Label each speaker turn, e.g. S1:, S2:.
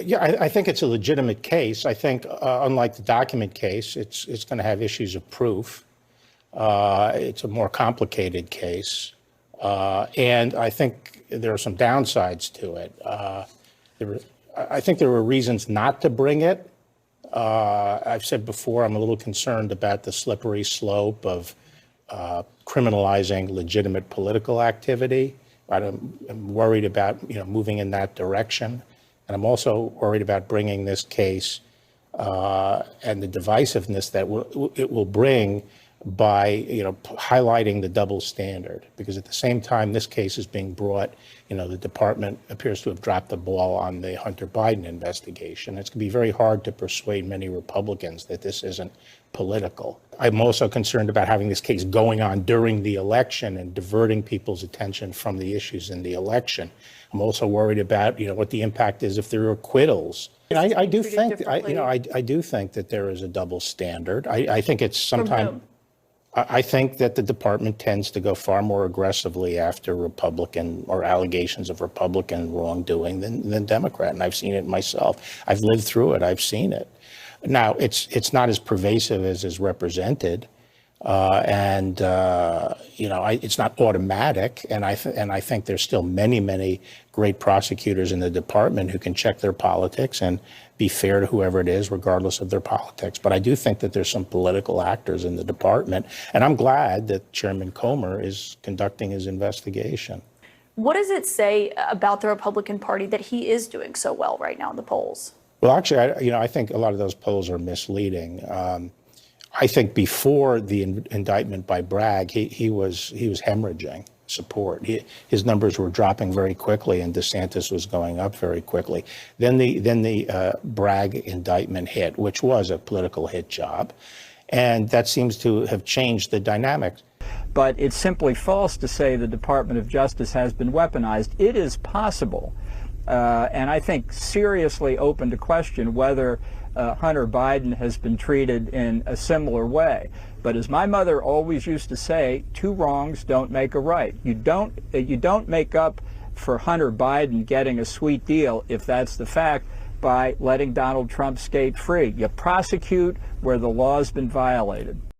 S1: Yeah, I think it's a legitimate case. I think, unlike the document case, it's going to have issues of proof. It's a more complicated case, and I think there are some downsides to it. I think there were reasons not to bring it. I've said before, I'm a little concerned about the slippery slope of criminalizing legitimate political activity. I'm worried about moving in that direction, and I'm also worried about bringing this case and the divisiveness that it will bring by highlighting the double standard. Because at the same time this case is being brought, the department appears to have dropped the ball on the Hunter Biden investigation. It's going to be very hard to persuade many Republicans that this isn't political. I'm also concerned about having this case going on during the election and diverting people's attention from the issues in the election. I'm also worried about what the impact is if there are acquittals. I do think I do think that there is a double standard. I think it's sometimes. I think that the department tends to go far more aggressively after Republican or allegations of Republican wrongdoing than Democrat, and I've seen it myself. I've lived through it. I've seen it. Now, it's not as pervasive as is represented, and it's not automatic. And I think there's still many great prosecutors in the department who can check their politics and be fair to whoever it is, regardless of their politics. But I do think that there's some political actors in the department, and I'm glad that Chairman Comer is conducting his investigation.
S2: What does it say about the Republican Party that he is doing so well right now in the polls?
S1: Well, actually, I think a lot of those polls are misleading. I think before the indictment by Bragg, he was hemorrhaging support. His numbers were dropping very quickly, and DeSantis was going up very quickly. Then the Bragg indictment hit, which was a political hit job, and that seems to have changed the dynamics.
S3: But it's simply false to say the Department of Justice has been weaponized. It is possible, and I think seriously open to question whether Hunter Biden has been treated in a similar way. But as my mother always used to say, two wrongs don't make a right. You don't make up for Hunter Biden getting a sweet deal, if that's the fact, by letting Donald Trump skate free. You prosecute where the law's been violated.